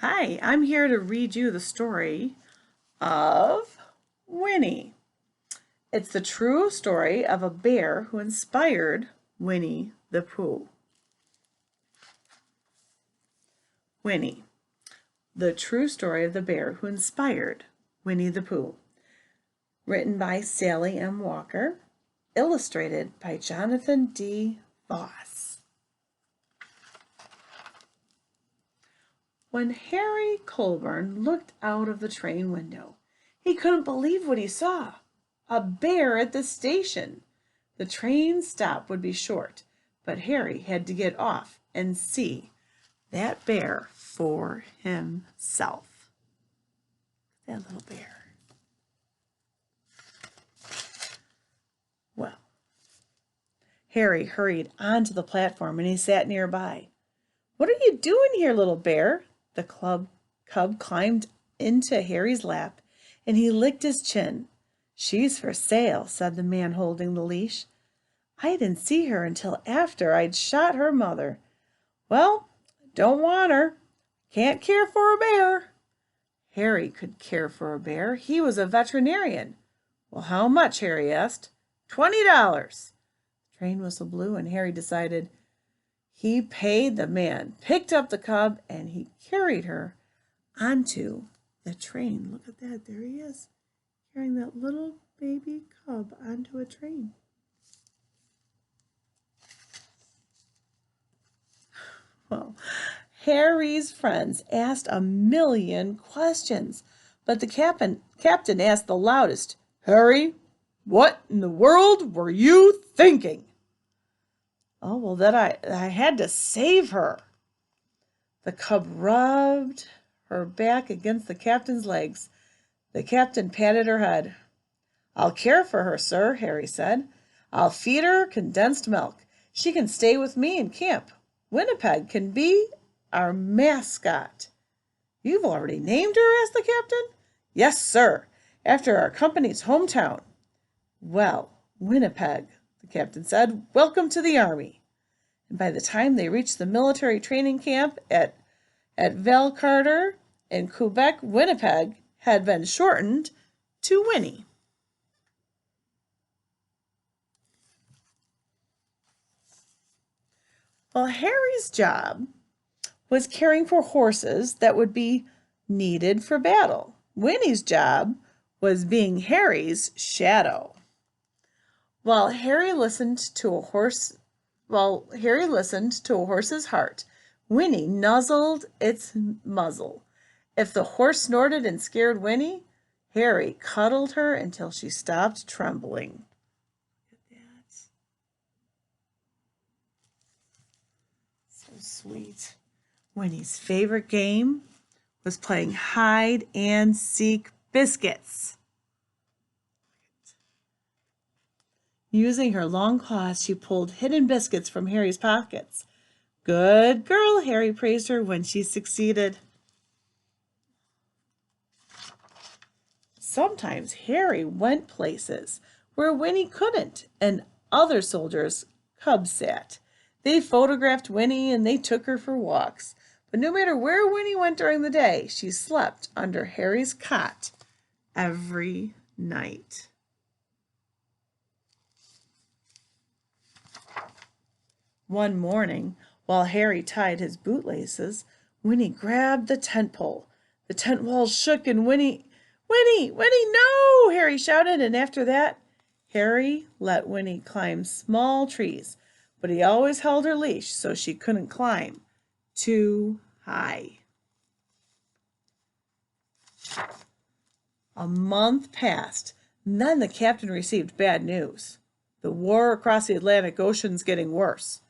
Hi, I'm here to read you the story of Winnie. It's the true story of a bear who inspired Winnie the Pooh. Winnie, the true story of the bear who inspired Winnie the Pooh. Written by Sally M. Walker, illustrated by Jonathan D. Voss. When Harry Colburn looked out of the train window, he couldn't believe what he saw. A bear at the station. The train stop would be short, but Harry had to get off and see that bear for himself. That little bear. Well, Harry hurried onto the platform and he sat nearby. "What are you doing here, little bear?" The cub climbed into Harry's lap and he licked his chin. "She's for sale," said the man holding the leash. "I didn't see her until after I'd shot her mother." "Well, don't want her. Can't care for a bear." Harry could care for a bear. He was a veterinarian. "Well, how much?" Harry asked. $20. The train whistle blew and Harry decided. He paid the man, picked up the cub, and he carried her onto the train. Look at that. There he is, carrying that little baby cub onto a train. Well, Harry's friends asked a million questions, but the captain asked the loudest, "Harry, what in the world were you thinking?" "Oh, well, that I had to save her." The cub rubbed her back against the captain's legs. The captain patted her head. "I'll care for her, sir," Harry said. "I'll feed her condensed milk. She can stay with me in camp. Winnipeg can be our mascot." "You've already named her?" asked the captain. "Yes, sir, after our company's hometown." "Well, Winnipeg," the captain said, "welcome to the army." And by the time they reached the military training camp at Valcartier in Quebec, Winnipeg had been shortened to Winnie. Well, Harry's job was caring for horses that would be needed for battle. Winnie's job was being Harry's shadow. While Harry listened to a horse's heart, Winnie nuzzled its muzzle. If the horse snorted and scared Winnie, Harry cuddled her until she stopped trembling. Look at that. So sweet. Winnie's favorite game was playing hide and seek biscuits. Using her long claws, she pulled hidden biscuits from Harry's pockets. "Good girl," Harry praised her when she succeeded. Sometimes Harry went places where Winnie couldn't, and other soldiers' cubs sat. They photographed Winnie and they took her for walks. But no matter where Winnie went during the day, she slept under Harry's cot every night. One morning, while Harry tied his bootlaces, Winnie grabbed the tent pole. The tent walls shook and Winnie, no! Harry shouted, and after that, Harry let Winnie climb small trees, but he always held her leash so she couldn't climb too high. A month passed, and then the captain received bad news. The war across the Atlantic Ocean's getting worse.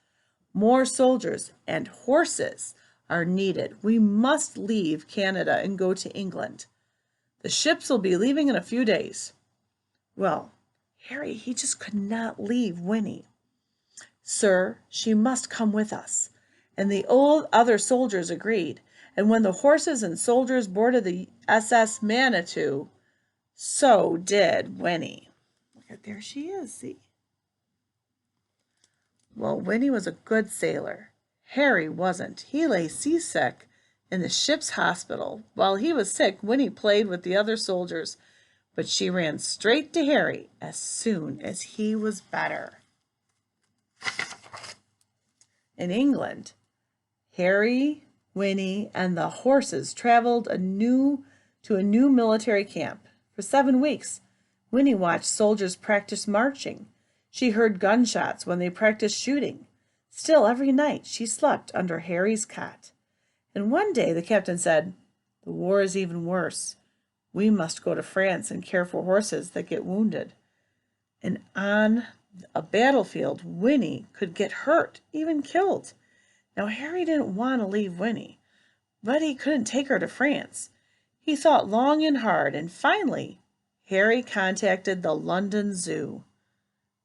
More soldiers and horses are needed. We must leave Canada and go to England. The ships will be leaving in a few days. Well, Harry, he just could not leave Winnie. "Sir, she must come with us." And the other soldiers agreed. And when the horses and soldiers boarded the SS Manitou, so did Winnie. Look at, there she is, see? Well, Winnie was a good sailor. Harry wasn't. He lay seasick In the ship's hospital, while he was sick, Winnie played with the other soldiers, but she ran straight to Harry as soon as he was better. In England, Harry, Winnie, and the horses traveled to a new military camp. For 7 weeks, Winnie watched soldiers practice marching. She heard gunshots when they practiced shooting. Still, every night she slept under Harry's cot. And one day the captain said, "The war is even worse. We must go to France and care for horses that get wounded." And on a battlefield, Winnie could get hurt, even killed. Now, Harry didn't want to leave Winnie, but he couldn't take her to France. He thought long and hard, and finally, Harry contacted the London Zoo.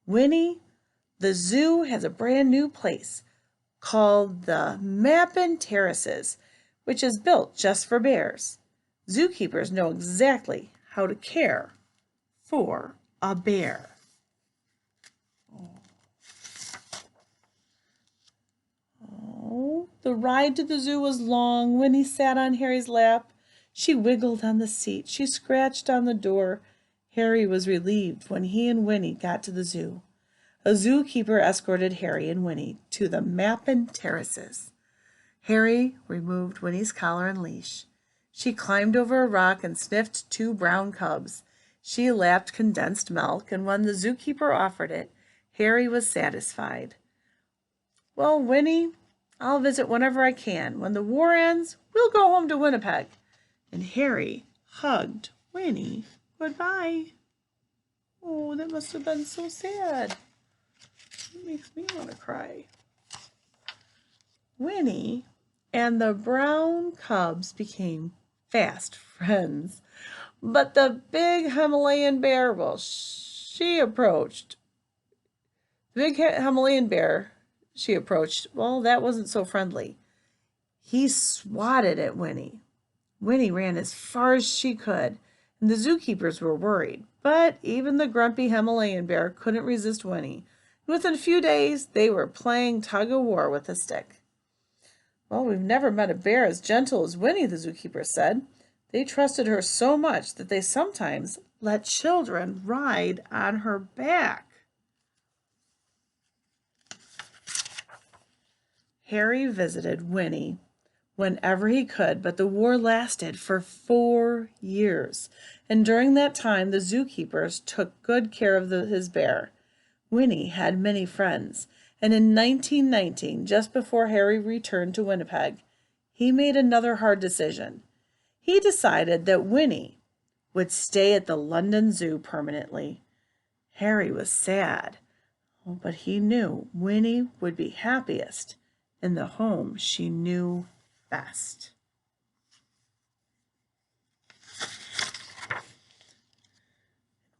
"Winnie, the zoo has a brand new place called the Mappin Terraces, which is built just for bears. Zookeepers know exactly how to care for a bear." Oh, the ride to the zoo was long. Winnie sat on Harry's lap. She wiggled on the seat. She scratched on the door. Harry was relieved when he and Winnie got to the zoo. A zookeeper escorted Harry and Winnie to the Mappin Terraces. Harry removed Winnie's collar and leash. She climbed over a rock and sniffed 2 brown cubs. She lapped condensed milk, and when the zookeeper offered it, Harry was satisfied. "Well, Winnie, I'll visit whenever I can. When the war ends, we'll go home to Winnipeg." And Harry hugged Winnie goodbye. Oh, that must have been so sad. It makes me want to cry. Winnie and the brown cubs became fast friends. But the big Himalayan bear, well, she approached. The big Himalayan bear she approached, well, that wasn't so friendly. He swatted at Winnie. Winnie ran as far as she could, and the zookeepers were worried. But even the grumpy Himalayan bear couldn't resist Winnie. Within a few days, they were playing tug-of-war with a stick. "Well, we've never met a bear as gentle as Winnie," the zookeeper said. "They trusted her so much that they sometimes let children ride on her back." Harry visited Winnie whenever he could, but the war lasted for 4 years, and during that time the zookeepers took good care of his bear. Winnie had many friends, and in 1919, just before Harry returned to Winnipeg, he made another hard decision. He decided that Winnie would stay at the London Zoo permanently. Harry was sad, but he knew Winnie would be happiest in the home she knew best.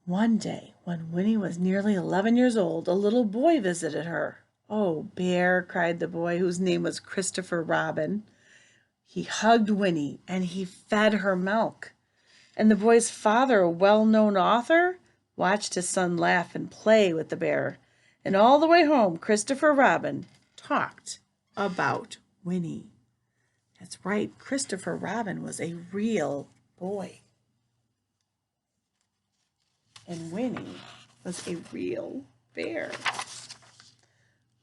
One day, when Winnie was nearly 11 years old, a little boy visited her. "Oh, Bear," cried the boy, whose name was Christopher Robin. He hugged Winnie and he fed her milk. And the boy's father, a well-known author, watched his son laugh and play with the bear. And all the way home, Christopher Robin talked about Winnie. That's right, Christopher Robin was a real boy. And Winnie was a real bear.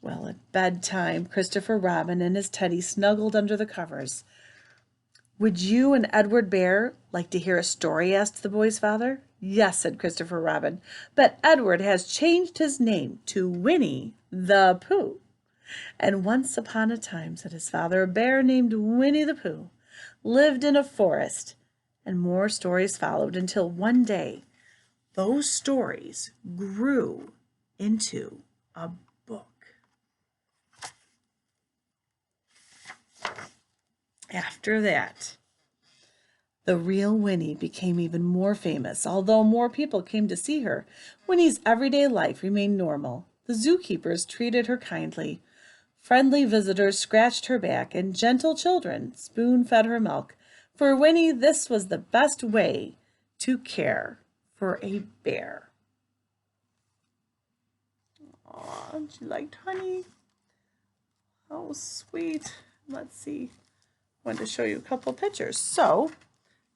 Well, at bedtime, Christopher Robin and his Teddy snuggled under the covers. "Would you and Edward Bear like to hear a story?" asked the boy's father. "Yes," said Christopher Robin, "but Edward has changed his name to Winnie-the-Pooh." And once upon a time, said his father, a bear named Winnie-the-Pooh lived in a forest. And more stories followed until one day those stories grew into a book. After that, the real Winnie became even more famous. Although more people came to see her, Winnie's everyday life remained normal. The zookeepers treated her kindly. Friendly visitors scratched her back, and gentle children spoon-fed her milk. For Winnie, this was the best way to care for a bear. Aw, she liked honey. Oh, sweet. Let's see. wanted to show you a couple pictures. So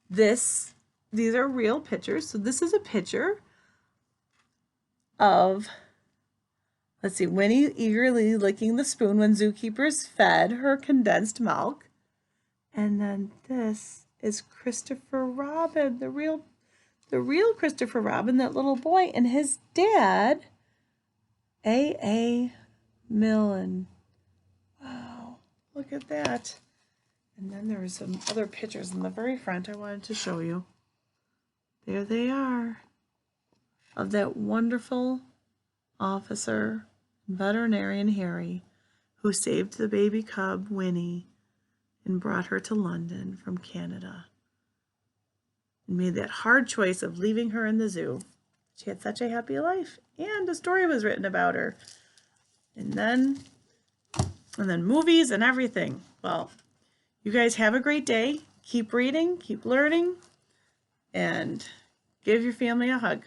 these are real pictures. So this is a picture of, let's see, Winnie eagerly licking the spoon when zookeepers fed her condensed milk. And then this is Christopher Robin, the real Christopher Robin, that little boy, and his dad, A.A. Millen. Wow, look at that. And then there are some other pictures in the very front I wanted to show you. There they are, of that wonderful officer, veterinarian Harry, who saved the baby cub, Winnie, and brought her to London from Canada. And made that hard choice of leaving her in the zoo. She had such a happy life, and a story was written about her. And then movies and everything. Well, you guys have a great day. Keep reading, keep learning, and give your family a hug.